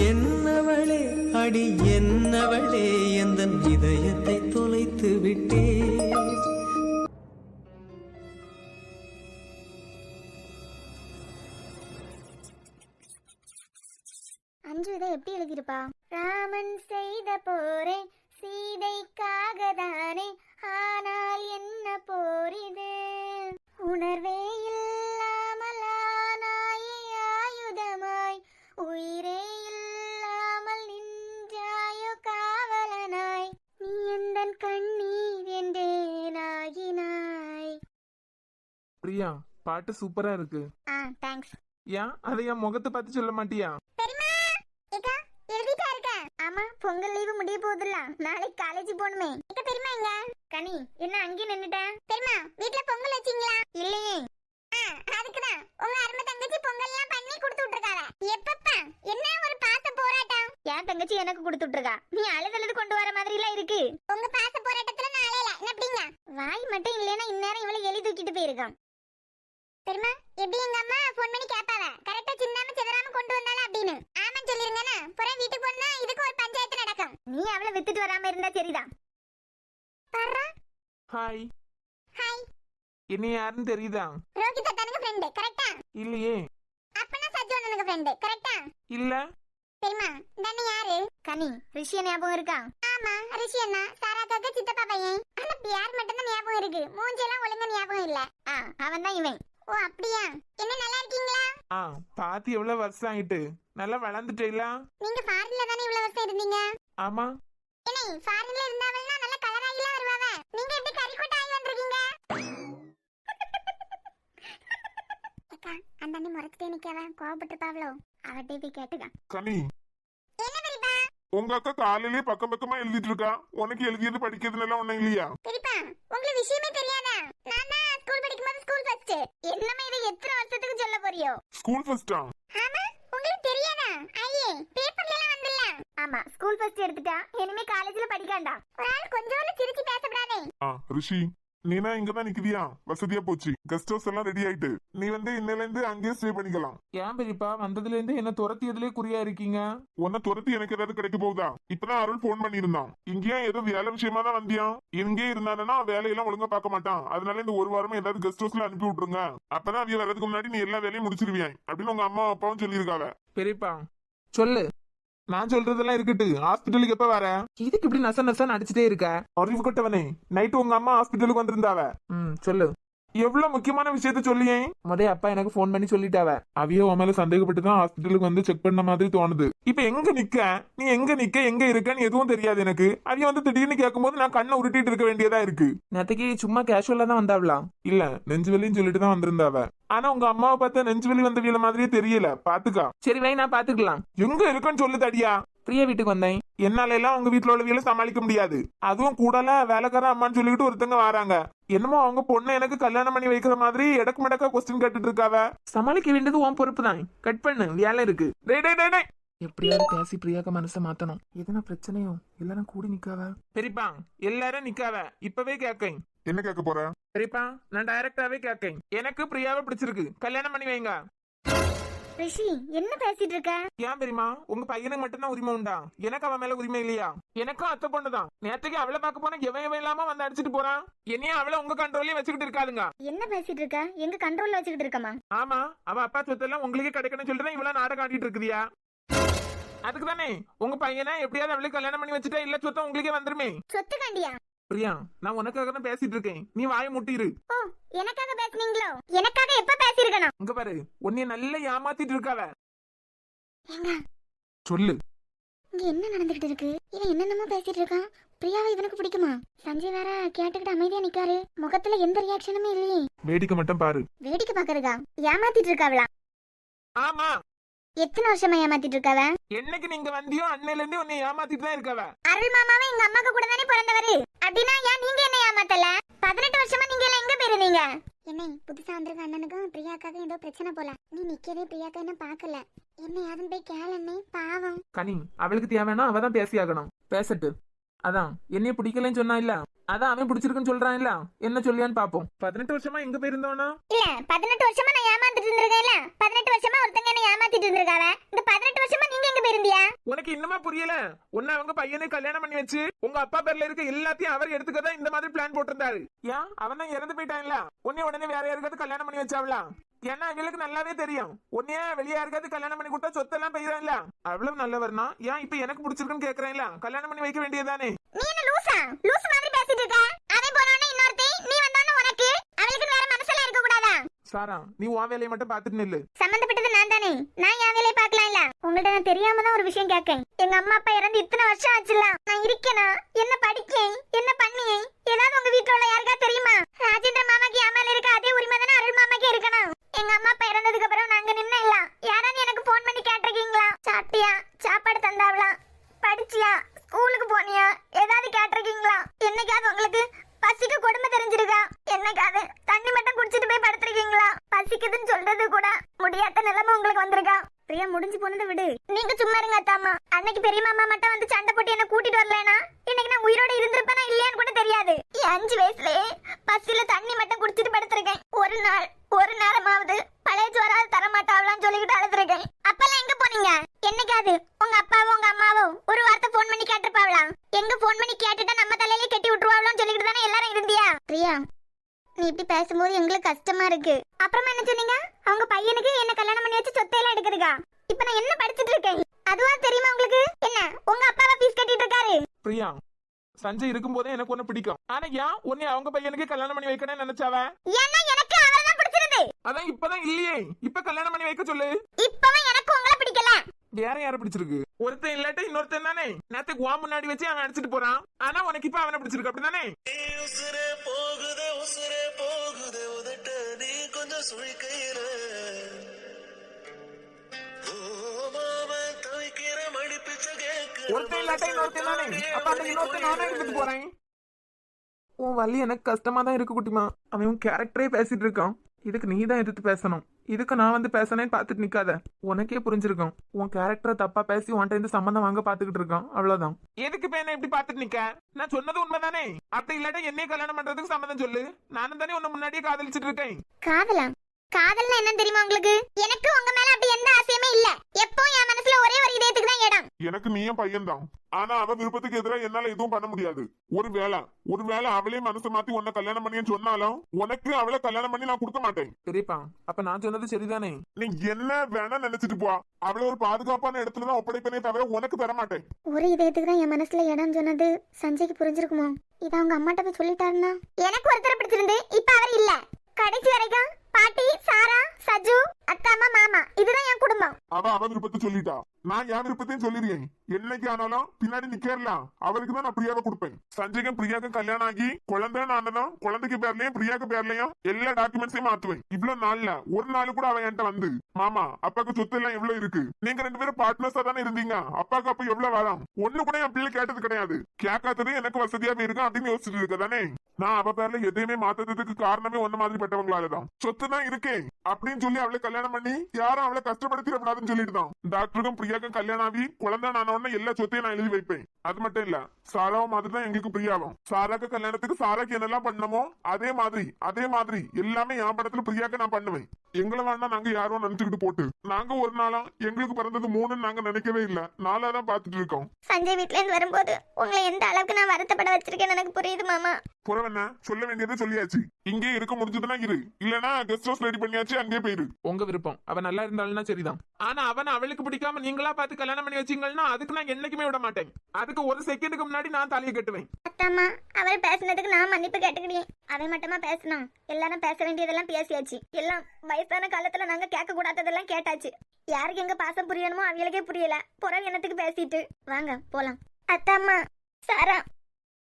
என்னவளே அடி என்னவளே எந்தன் இதயத்தை தொலைத்து விட்டே. அஞ்சு இதை எப்படி எழுதிருப்பா? ராமன் செய்த போரே சீதைக்காக தானே, ஆனால் என்ன போரிது, உணர்வே இல்லாமல் ஆனாயே ஆயுதமாய், உயிரே இல்லாமல் நின்றாயோ காவலனாய், நீ எந்தன் கண்ணீர் என்றேனாகினாய். பிரியா, பாட்டு சூப்பரா இருக்கு. தேங்க்ஸ். ஏன் அதை என் முகத்தை பார்த்து சொல்ல மாட்டியா? ஆமா, பொங்கல் லீவு முடிய போகுதுல்ல, நாளைக்கு காலேஜ் போகணுமே. தெரியுமா எங்க கனி என்ன அங்கேயே நின்னுட்டேன்? தெரியுமா வீட்ல பொங்கல் வச்சீங்களா? இல்லையே. அதுக்குதான் உங்க அருமை தங்கச்சி பொங்கல் எல்லாம் பண்ணி கொடுத்து விட்டுருக்காங்க. எப்பப்பா என்ன ஒரு பாச போராட்டம். என் தங்கச்சி எனக்கு கொடுத்து விட்டுருக்கா. நீ அழுதழுது கொண்டு வர மாதிரி எல்லாம் இருக்கு. உங்க பாச போராட்டத்துல நான் அழையல. என்ன எப்படிங்க? வாய் மட்டும் இல்லைன்னா இந்நேரம் இவளை எழுதி தூக்கிட்டு போயிருக்கான். தெரியுமா எப்படி எங்க அம்மா போன் பண்ணி கேட்பாவ, கரெக்டா சின்னாம சிதறாம கொண்டு வந்தாலும் அப்படின்னு. ஆமா சொல்லிருங்கண்ணா, புறம் வீட்டுக்கு போனா இதுக்கு ஒரு பஞ்சாயத்து நடக்கும். நீ அவளை வித்துட்டு வராம இருந்தா சரிதான். ஹாய். ஹாய். என்ன யாருன்னு தெரியுதா? ரோகிதா தனக்கு ஃப்ரெண்ட் கரெக்ட்டா? இல்லையே. அப்பனா சஜ்ஜோனனுக்கு ஃப்ரெண்ட் கரெக்ட்டா? இல்ல. தெரியுமா தண்ணி யாரு? கனி. ரிஷி ஞாபகம் இருக்கா? ஆமா ரிஷி அண்ணா, சாராக்காக்கு சித்தப்பா பையன். ஆனா பேர் மட்டும் தான் ஞாபகம் இருக்கு, மூஞ்செல்லாம் ஒழுங்கா ஞாபகம் இல்ல. அவன் தான் இவன். ஓ அப்படியா? என்ன நல்லா இருக்கீங்களா? பாத்தி எவ்வளவு வருஷம் ஆயிட்டு, நல்லா வளர்ந்துட்டீங்களா? நீங்க ஃபாரின்ல தானே இவ்வளவு வருஷம் இருந்தீங்க? ஆமா. என்ன ஃபாரின்ல இருந்தாவல்னா நல்ல கலர் ஆகிலாம் வருவாவ, நீங்க எப்படி கறிக்கோட்ட ஆகி வந்திருக்கீங்க? அக்கா அந்த அண்ணி முறைச்சிட்டே நிக்கவ, கோவப்பட்டுட்டாவளோ? அவட்டே போய் கேட்டுக்கா. கனி, என்ன பெரியப்பா? உங்க அக்கா காலையிலே பக்கம் பக்கமா எழுதிட்டு இருக்கா, உனக்கு எழுதியது படிக்கிறதுல எல்லாம் ஒண்ணும் இல்லையா? பெரியப்பா உங்களுக்கு விஷயமே தெரியாதா? நான் தான் ஸ்கூல் படிக்கும்போது ஸ்கூல் ஃபர்ஸ்ட். என்னமே இதை எத்தனை வருஷத்துக்கு சொல்ல போறியோ? ஸ்கூல் ஃபர்ஸ்டா? ஆமா உங்களுக்கு தெரியாதா? ஐயே பேப்பர்ல எல்லாம் வந்துல்ல. ஆமா ஸ்கூல் ஃபர்ஸ்ட் எடுத்துட்டா இனிமே காலேஜ்ல படிக்காண்டா. ஒரு ஆள் கொஞ்சம் சிரிச்சு பேசப்படாதே. ரிஷி, நீனா இங்கதான் நிக்கிறியா? வசதியா போச்சு. கெஸ்ட் ஹவுஸ் எல்லாம் ரெடி ஆயிட்டு நீ வந்து இன்னையில இருந்து அங்கேயே ஸ்டே பண்ணிக்கலாம். ஏன் பெரியப்பா வந்ததுல இருந்து என்ன துரத்தியதுலயே குறியா இருக்கீங்க? உன்னை துரத்தி எனக்கு ஏதாவது கிடைக்க போகுதா? இப்பதான் அருள் போன் பண்ணிருந்தான். இங்கேயா ஏதோ வேலை விஷயமா தான் வந்தியா? இங்கே இருந்தானா வேலையெல்லாம் ஒழுங்கா பார்க்க மாட்டான். அதனால இந்த ஒரு வாரமா ஏதாவது கெஸ்ட் ஹவுஸ்ல அனுப்பி விட்டுருங்க. அப்பதான் அவங்க வர்றதுக்கு முன்னாடி நீ எல்லா வேலையும் முடிச்சிருவியாய் அப்படின்னு உங்க அம்மா அப்பாவும் சொல்லியிருக்காங்க. பெரியப்பா சொல்லு. நான் சொல்றதெல்லாம் இருக்கட்டு, ஹாஸ்பிட்டலுக்கு எப்ப வர? இதுக்கு இப்படி நச நச நடிச்சுட்டே இருக்க? அறிவு கொட்டவனே, நைட்டு உங்க அம்மா ஹாஸ்பிட்டலுக்கு வந்திருந்தாவ. சொல்லு. எவ்வளவு முக்கியமான விஷயத்த சொல்லியே. முதல்ல அப்பா எனக்கு போன் பண்ணி சொல்லிட்டாவ. அவையோ உன் மேல சந்தேகப்பட்டு தான் ஹாஸ்பிட்டலுக்கு வந்து செக் பண்ண மாதிரி தோணுது. இப்ப எங்க நிக்க, நீ எங்க நிக்க, எங்க இருக்கன்னு எதுவும் தெரியாது எனக்கு. அவைய வந்து திடீர்னு கேட்கும் போது நான் கண்ணை உருட்டிட்டு இருக்க வேண்டியதா இருக்கு. நேற்றுக்கு சும்மா கேஷுவலா தான் வந்தாவலாம். இல்ல நெஞ்சு வலின்னு சொல்லிட்டு தான் வந்திருந்தாவ. ஆனா உங்க அம்மாவை பார்த்தா நெஞ்சு வலி வந்த வீல மாதிரியே தெரியல. பாத்துக்கா. சரி வை, நான் பாத்துக்கலாம். எங்க இருக்குன்னு சொல்லு தடியா. பிரியா வீட்டுக்கு வந்தேன். என்னால எல்லாம் உங்க வீட்டுல உள்ள வீல சமாளிக்க முடியாது. அதுவும் கூடல வேலைக்கார அம்மான்னு சொல்லிட்டு ஒருத்தங்க வராங்க. என்னமோ அவங்க பொண்ணு எனக்கு கல்யாணம் பண்ணி வைக்கிற மாதிரி எடக்கு மடக்கா கொஸ்டின் கேட்டுட்டு இருக்காவ. சமாளிக்க வேண்டியது உன் பொறுப்பு தான். கட் பண்ணு, வேலை இருக்கு. எப்படியாவது பேசி பிரியாக்க மனசை மாத்தணும். எதனா பிரச்சனையோ எல்லாரும் கூடி நிக்காவ. பெரியப்பா எல்லாரும் நிக்காவ. இப்பவே கேட்க. என்ன கேட்க போற? பெரியப்பா நான் டைரக்டாவே கேட்க. எனக்கு பிரியாவை பிடிச்சிருக்கு, கல்யாணம் பண்ணி வைங்க. ரிஷி என்ன பேசிட்டு இருக்க? ஏன் பெரியமா, உங்க பையனுக்கு மட்டும்தான் உரிமை உண்டா? எனக்கு அவன் மேல உரிமை இல்லையா? எனக்கும் அத்தை பொண்ணுதான். நேற்றுக்கு அவளை பார்க்க போனா எவன் இல்லாம வந்து அடிச்சிட்டு போறான். என்னையும் அவளை உங்க கண்ட்ரோல்லயே வச்சுக்கிட்டு இருக்காதுங்க. என்ன பேசிட்டு இருக்க? எங்க கண்ட்ரோல்ல வச்சுக்கிட்டு இருக்கமா? ஆமா, அவ அப்பா சொத்தெல்லாம் உங்களுக்கே கிடைக்கணும்னு சொல்லிட்டு இவ்வளவு நாடகம் ஆடிட்டு இருக்குதியா? அதுக்கு தானே உங்க பையனை எப்படியாவது அவளுக்கு கல்யாணம் பண்ணி வச்சுட்டா இல்ல சொத்தம் உங்களுக்கே வந்துருமே. சொத்து காண்டியா? பிரியா நான் உனக்காக தான் பேசிட்டு இருக்கேன், நீ வாயை முட்டிரு. ஓ எனக்காக பேசுனீங்களோ? எனக்காக எப்ப பேசிருக்கணும்? இங்க பாரு, உன்னைய நல்லா ஏமாத்திட்டு இருக்காவ. ஏங்க சொல்லு. இங்க என்ன நடந்துகிட்டு இருக்கு? இவன் என்னென்னமோ பேசிட்டு இருக்கான். பிரியாவை இவனுக்கு பிடிக்குமா? சஞ்சய் வேற கேட்டுக்கிட்டு அமைதியா நிக்காரு, முகத்துல எந்த ரியாக்ஷனுமே இல்லையே. வேடிக்கை மட்டும் பாரு. வேடிக்கை பாக்குறதா? ஏமாத்திட்டு இருக்காவளா? ஆமா. எத்தனை வருஷமா ஏமாத்திட்டு இருக்காவ? என்னைக்கு நீங்க வந்தியோ அன்னையில இருந்து உன்னை ஏமாத்திட்டு தான் இருக்காவ. அருள் மாமாவே எங்க அம்மாக்கு கூட தானே பிறந்தவரு. அப்படின்னா ஏன் நீங்க என்ன ஏமாத்தல? 18 வருஷமா நீங்க எல்லாம் எங்க போயிருந்தீங்க? என்ன புதுசா வந்திருக்க அண்ணனுக்கும் பிரியாக்காக ஏதோ பிரச்சனை போல. நீ நிக்கவே பிரியாக்கா என்ன பாக்கல. என்ன யாரும் போய் கேளன்னே, பாவம். கனி அவளுக்கு தேவைன்னா அவ தான் பேசி ஆகணும். பேசட்டு. அதான் என்னைய பிடிக்கலன்னு சொன்னா இல்ல, அதான் அவன் பிடிச்சிருக்குன்னு சொல்றான் இல்ல, என்ன சொல்லியான்னு பாப்போம். 18 வருஷமா எங்க போயிருந்தோனா? இல்ல 18 வருஷமா நான் ஏமாத்திட்டு இருந்திருக்கேன்ல. 18 வருஷமா ஒருத்தங்க என்ன ஏமாத்திட்டு இருந்திருக்காவ. இந்த 18 வருஷமா நீங்க எங்க போயிருந்தியா? உனக்கு இன்னுமா புரியல? உன்னை அவங்க பையனை கல்யாணம் பண்ணி வச்சு உங்க அப்பா பேர்ல இருக்க எல்லாத்தையும் அவர் எடுத்துக்கதான் இந்த மாதிரி பிளான் போட்டிருந்தாரு. ஏன் அவன் தான் இறந்து போயிட்டான்ல, உன்னை உடனே வேற யாருக்காவது கல்யாணம் பண்ணி வச்சாவலாம். ஏன்னா இவளுக்கு நல்லாவே தெரியும் உன்னைய வெளியே யாருக்காவது கல்யாணம் பண்ணி கொடுத்தா சொத்தெல்லாம் பெய்யறான்ல. அவ்வளவு நல்லவர்னா ஏன் இப்ப எனக்கு பிடிச்சிருக்குன்னு கேக்குறேன்ல, கல்யாணம் பண்ணி வைக்க வேண்டியதானே. நீ என்ன லூசா? லூசு மாதிரி பேசிட்டு இருக்க. அவன் போனோனே இன்னொருத்தி, நீ வந்தானே உனக்கு அவளுக்கு வேற மனசுல இருக்க கூடாதா? சாரா, நீ உன் வேலையை மட்டும் பாத்துட்டு நில்லு. சம்பந்தப்பட்டது நான் தானே, நான் என் வேலையை பார்க்கலாம். இல்ல உங்கள்ட்ட நான் தெரியாம தான் ஒரு விஷயம் கேட்கேன். எங்க அம்மா அப்பா இறந்து இத்தனை வருஷம் ஆச்சுல, நான் இருக்கேனா, என்ன படிக்கேன், என்ன பண்ணியேன், ஏதாவது உங்க வீட்டுல உள்ள யாருக்கா தெரியுமா? ராஜேந்திர மாமாக்கு என் மேல இருக்க அதே உரிமை தானே அருள் மாமாக்கு இருக்கணும். எங்க அம்மா அப்பா இறந்ததுக்கு அப்புறம் நாங்க நின்ன இல்ல, யாராவது எனக்கு போன் பண்ணி கேட்டிருக்கீங்களா? சாப்பிட்டியா, சாப்பாடு தந்தாவலாம், படிச்சியா, ஸ்கூலுக்கு போனியா, ஏதாவது கேட்டிருக்கீங்களா? என்னைக்காவது உங்களுக்கு பசிக்கு கொடுமை தெரிஞ்சிருக்கா? என்னைக்காவது தண்ணி மட்டும் குடிச்சிட்டு போய் படுத்திருக்கீங்களா? பசிக்குதுன்னு சொல்றது கூட முடியாத நிலைமை உங்களுக்கு வந்திருக்கா? பிரியா, முடிஞ்சு போனதை விடு. நீங்க சும்மா இருங்க அத்தாமா. அன்னைக்கு பெரிய மாமா மட்டும் வந்து சண்டை போட்டு என்ன கூட்டிட்டு வரலனா இன்னைக்கு நான் உயிரோட இருந்திருப்பேனா இல்லையான்னு கூட தெரியாது. 5 வயசுலயே பசியில தண்ணி மட்டும் குடிச்சிட்டு படுத்திருக்கேன். ஒரு நேரமாவது பழைய சோறாவது தர மாட்டாவலான்னு சொல்லிக்கிட்டு அழுதுருக்கேன். அப்பெல்லாம் எங்க போனீங்க? என்னைக்காவது உங்க அப்பாவோ உங்க அம்மாவோ ஒரு வார்த்தை போன் பண்ணி கேட்டிருப்பாவலாம்? எங்க போன் பண்ணி கேட்டுட்டா நம்ம தலையிலே கட்டி விட்டுருவாங்களான்னு சொல்லிக்கிட்டு தானே எல்லாரும் இருந்தியா? பிரியா, நீ இப்படி பேசும்போது எங்களுக்கு கஷ்டமா இருக்கு. அப்புறமா என்ன சொன்னீங்க? அவங்க பையனுக்கு என்ன கல்யாணம் பண்ணி வச்சு சொத்தையெல்லாம் எடுக்கிறதுக்கா? இப்ப நான் என்ன படிச்சிட்டு இருக்கேன் அதுவா தெரியுமா உங்களுக்கு? என்ன உங்க அப்பாவா ஃபீஸ் கட்டிட்டு இருக்காரு? பிரியா, சஞ்சய் இருக்கும் போதே எனக்கு ஒண்ணு பிடிக்கும். ஆனா ஏன் உன்னை அவங்க பையனுக்கு கல்யாணம் பண்ணி வைக்கணும்னு நினைச்சாவ? ஏன்னா எனக்கு அவர்தான் பிடிச்சிருது. அதான் இப்பதான் இல்லையே, இப்ப கல்யாணம் பண்ணி வைக்க சொல்லு. இப்பவும் எனக்கு உங்களை பிடிக்கல. வேற யார பிடிச்சிருக்கு? ஒருத்தன் இல்லாட்ட இன்னொருத்தன் தானே. நேத்துக்கு வா முன்னாடி வச்சு அவன் அடிச்சிட்டு போறான். ஆனா உனக்கு இப்ப அவனை பிடிச்சிருக்கு, அப்படிதானே? உசுரே போகுது உதட்ட நீ கொஞ்சம் சுழிக்கையில ஒருத்தன் இல்லாட்ட இன்னொருத்தன் தானே. அப்ப அந்த இன்னொருத்தன் நானே எடுத்துட்டு போறேன். உன் வள்ளி எனக்கு கஷ்டமா தான் இருக்கு குட்டிமா. அவன் உன் கேரக்டரே பேசிட்டு இருக்கான். இதுக்கு நீ தான் எதிர்த்து பேசணும். இதுக்கு நான் வந்து பேசனேன்னு பாத்துட்டு நிக்காத. உனக்கே புரிஞ்சிருக்கும். உன் கேரக்டரை தப்பா பேசி உன்கிட்ட இருந்து சம்பந்தம் வாங்க பாத்துக்கிட்டு இருக்கான், அவ்வளவுதான். எதுக்கு இப்ப என்ன இப்படி பாத்துட்டு நிக்க? நான் சொன்னது உண்மைதானே? அப்படி இல்லாட்ட என்னைய கல்யாணம் பண்றதுக்கு சம்மதம் சொல்லு. நானும் தானே உன்னை முன்னாடியே காதலிச்சிட்டு இருக்கேன். காதலாம்? காதல்னா என்ன தெரியுமா உங்களுக்கு? எனக்கு உங்க மேல அப்படி எந்த ஆசையுமே இல்ல. எப்போ என் மனசுல ஒரே ஒரு இதயத்துக்கு தான் இடம். எனக்கு நீயும் பையன்தான். ஆனா அவ விருப்பத்துக்கு எதிராக என்னால எதுவும் பண்ண முடியாது. ஒருவேளை அவளே மனசு மாத்தி உன்னை கல்யாணம் பண்ணின்னு சொன்னாலும் உனக்கு அவளை கல்யாணம் பண்ணி நான் கொடுக்க மாட்டேன். சரிப்பா, அப்ப நான் சொன்னது சரிதானே? நீ என்ன வேணா நினைச்சிட்டு போ. அவளை ஒரு பாதுகாப்பான இடத்துலதான் ஒப்படைப்பனே தவிர உனக்கு தர மாட்டேன். ஒரு இதயத்துக்கு தான் என் மனசுல இடம் சொன்னது சஞ்சய்க்கு புரிஞ்சிருக்குமோ? இத அவங்க அம்மாட்ட போய் சொல்லிட்டாருன்னா? எனக்கு ஒருத்தரை பிடிச்சிருந்து இப்ப அவர் இல்ல. கடைசி வரைக்கும் பாட்டி, சாரா, சஜு, அத்தாமா, மாமா, இதுதான் என் குடும்பம். அவ விருப்பத்தை சொல்லிட்டா. நான் என் விருப்பத்தையும் சொல்லிருக்கேன். என்னைக்கு ஆனாலும் பின்னாடி நிக்கலாம். அவருக்கு தான் நான் பிரியாவை கொடுப்பேன். சஞ்சய்க்கும் பிரியாக்கும் கல்யாணம் ஆகி குழந்தை ஆனதும் குழந்தைக்கு பேர்லயும் பிரியாக்கு பேர்லயும் எல்லா டாக்குமெண்ட்ஸையும் மாத்துவேன். இவ்வளவு நாள்ல ஒரு நாள் கூட அவன் என்கிட்ட வந்து மாமா அப்பாக்கு சொத்து எல்லாம் எவ்வளவு இருக்கு, நீங்க 2 பேரும் பார்ட்னர்ஸா தானே இருந்தீங்க, அப்பாக்கு அப்ப எவ்வளவு வரும், ஒண்ணு கூட என் பிள்ளை கேட்டது கிடையாது. கேட்காதது எனக்கு வசதியாவே இருக்கும் அப்படின்னு யோசிச்சுட்டு இருக்க தானே. நான் அவ பேர்ல எதையுமே மாத்ததுக்கு காரணமே ஒன்ன மாதிரி பட்டவங்களாலதான். சொத்து தான் இருக்கேன் அப்படின்னு சொல்லி அவளை கல்யாணம் பண்ணி யாரும் அவளை கஷ்டப்படுத்திடக்கூடாதுன்னு சொல்லிட்டு தான் டாக்டருக்கும் பிரியாக்கும் கல்யாணம் ஆகி குழந்தை நான் உடனே எல்லா சொத்தையும் நான் எழுதி வைப்பேன். அது மட்டும் இல்ல, சாராவும் மாதிரி தான் எங்களுக்கு பிரியாவும். சாராக்கு கல்யாணத்துக்கு சாராக்கு என்னெல்லாம் பண்ணமோ அதே மாதிரி எல்லாமே என் படத்துல பிரியாக்க நான் பண்ணுவேன். எங்களை வேணா நாங்க யாரும் நினைச்சுக்கிட்டு போட்டு நாங்க ஒரு நாளா எங்களுக்கு பிறந்தது 3 நாங்க நினைக்கவே இல்ல, 4 தான் பாத்துட்டு இருக்கோம். சஞ்சய் வீட்ல இருந்து வரும்போது உங்களை எந்த அளவுக்கு நான் வருத்தப்பட வச்சிருக்கேன்னு எனக்கு புரியுது மாமா. புறவென்ன சொல்ல வேண்டியதை சொல்லியாச்சு. இங்கே இருக்க முடிஞ்சதுன்னா இரு, இல்லனா கெஸ்ட் ஹவுஸ் ரெடி பண்ணியாச்சு, அங்கே போயிரு. உங்க விருப்பம். அவன் நல்லா இருந்தாலும் சரிதான். ஆனா அவன் அவளுக்கு பிடிக்காம நீங்களா பார்த்து கல்யாணம் பண்ணி வச்சீங்கன்னா அதுக்கு நான் என்னைக்குமே விட மாட்டேன். அதுக்கு ஒரு செகண்டுக்கு முன்னாடி நான் தாலியை கட்டுவேன். அத்தாமா, அவர் பேசினதுக்கு நான் மன்னிப்பு கேட்டுக்கிறேன். அவன் மட்டுமா பேசணும்? எல்லாரும் பேச வேண்டியதெல்லாம் பேசியாச்சு. எல்லாம் வயசான காலத்துல நாங்க கேட்க கூடாததெல்லாம் கேட்டாச்சு. யாருக்கு எங்க பாசம் புரியணுமோ அவங்களுக்கே புரியல. புறம் என்னத்துக்கு பேசிட்டு வாங்க போலாம். அத்தாமா, சாரா,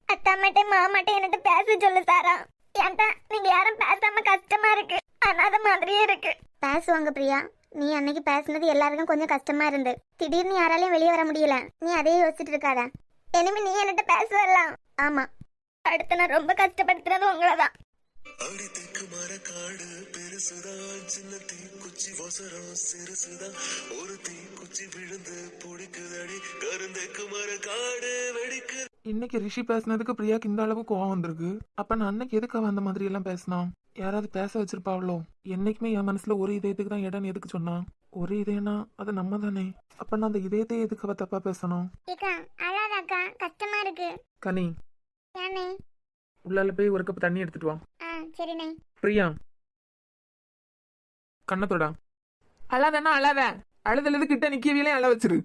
அத்தாமாட்ட மாமாட்ட என்கிட்ட பேச சொல்லு சாரா. ஏன்டா நீங்க யாரும் பேசாம கஷ்டமா இருக்கு, அனாத மாதிரியே இருக்கு. பேசுவாங்க பிரியா. நீ அன்னைக்கு பேசுனது எல்லாருக்கும் கொஞ்சம் கஷ்டமா இருந்து திடீர்னு யாராலையும் வெளியே வர முடியல. நீ அதே யோசிச்சுட்டு இருக்காத. இனிமே நீ என்கிட்ட பேசுவலாம். ஆமா, அடுத்து நான் ரொம்ப கஷ்டப்படுத்துறது உங்களதான். அடித்துக்கு மரக்காடு பெருசுதான், சின்ன தீக்குச்சி வசரம் சிறுசுதான், ஒரு தீக்குச்சி விழுந்து பிடிக்குதடி, கருந்தைக்கு மரக்காடு வெடிக்கு. இன்னைக்கு ரிஷி பேசினதுக்கு பிரியாக்கு இந்த அளவுக்கு கோவம் வந்திருக்கு. அப்ப நான் அன்னைக்கு எதுக்கு அவன் அந்த மாதிரி எல்லாம் பேசினான்? யாராவது பேச வச்சிருப்பாவளோ? என்னைக்குமே என் மனசுல ஒரு இதயத்துக்கு தான் இடம் எதுக்கு சொன்னான்? ஒரு இதயம்னா அது நம்ம தானே. அப்ப நான் அந்த இதயத்தை எதுக்கு அவ தப்பா பேசணும்? ஏக்கா அழாதாக்கா, கஷ்டமா இருக்கு. கனி, ஏனே? உள்ளால போய் ஒரு கப் தண்ணி எடுத்துட்டு வா. சரிண்ணே. பிரியா, கண்ணத்தோட அழாதண்ணா, அழாத. அழுதழுது கிட்ட நிக்கவிலே அழ வச்சிரு.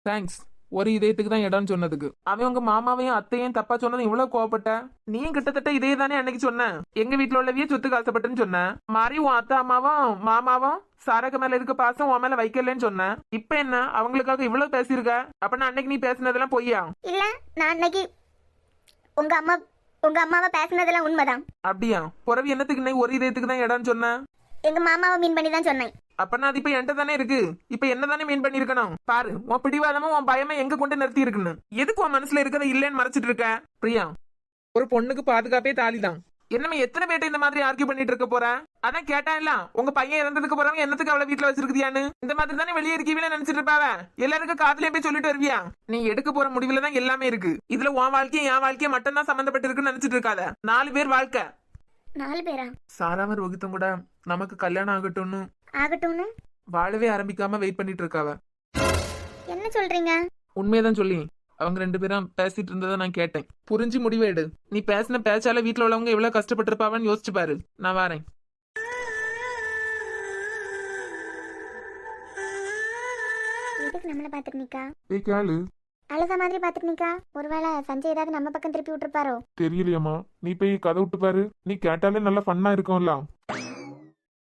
தேங்க்ஸ். ஒரு இதயத்துக்கு தான் இடம்னு சொன்னதுக்கு. அவன் உங்க மாமாவையும் அத்தையும் தப்பா சொன்னது இவ்வளவு கோவப்பட்ட. நீயும் கிட்டத்தட்ட இதே தானே அன்னைக்கு சொன்ன. எங்க வீட்டுல உள்ளவியே சொத்துக்கு ஆசைப்பட்டுன்னு சொன்ன மாதிரி உன் அத்தை அம்மாவும் மாமாவும் சாரக மேல இருக்க பாசம் உன் மேல வைக்கலன்னு சொன்ன. இப்ப என்ன அவங்களுக்காக இவ்வளவு பேசியிருக்க? அப்ப அன்னைக்கு நீ பேசினதெல்லாம் பொய்யா? இல்ல, நான் அன்னைக்கு உங்க அம்மாவை பேசினதெல்லாம் உண்மைதான். அப்படியா? பிறவி என்னத்துக்கு இன்னைக்கு ஒரு இதயத்துக்கு தான் இடம்னு சொன்ன? எங்க மாமாவை மீன் பண்ணி தான் சொன்னேன். அப்பனா அது இப்ப என்கிட்ட தானே இருக்கு. இப்ப என்னதானே மீன் பண்ணிருக்கணும். பாரு, உன் பிடிவாதமும் உன் பயமே எங்க கொண்டு நிறுத்தி இருக்குன்னு. எதுக்கு உன் மனசுல இருக்கிறத இல்லைன்னு மறைச்சிட்டு இருக்க? பிரியா, ஒரு பொண்ணுக்கு பாதுகாப்பே தாலிதான். என்னமே எத்தனை பேட்ட இந்த மாதிரி ஆர்கியூ பண்ணிட்டு இருக்க போற? அதான் கேட்டா இல்ல, உங்க பையன் இறந்ததுக்கு போறவங்க என்னத்துக்கு அவளை வீட்டுல வச்சிருக்கியான்னு. இந்த மாதிரி தானே வெளியே இருக்கீங்களே நினைச்சிட்டு இருப்பாவ. எல்லாருக்கும் காதுலயே போய் சொல்லிட்டு வருவியா? நீ எடுக்க போற முடிவுல தான் எல்லாமே இருக்கு. இதுல உன் வாழ்க்கையும் என் வாழ்க்கையும் மட்டும் தான் சம்பந்தப்பட்டு இருக்குன்னு நினைச்சிட்டு இருக்காத. 4 பேர் வாழ்க்கை. 4 பேரா? சாராமர் வகுத்தம் கூட நமக்கு கல்யாணம் ஆகட்டும்னு வாழவே ஆரம்பிக்காம வெயிட் பண்ணிட்டு இருக்காவ. என்ன சொல்றீங்க? உண்மையதான் சொல்லி அவங்க 2 பேரும் பேசிட்டு இருந்ததை நான் கேட்டேன். புரிஞ்சு முடிவேடு. நீ பேசின பேச்சால வீட்டுல உள்ளவங்க எவ்வளவு கஷ்டப்பட்டிருப்பாவன்னு யோசிச்சு பாரு. நான் வாரேன். எதுக்கு நம்மள பாத்துட்டு நிக்கா? கேளு. அழுத மாதிரி பாத்துட்டு நிக்கா. ஒருவேளை சஞ்சய் ஏதாவது நம்ம பக்கம் திருப்பி விட்டுருப்பாரோ? தெரியலையம்மா, நீ போய் கதை விட்டு பாரு. நீ கேட்டாலே நல்லா ஃபன்னா இருக்கும்ல.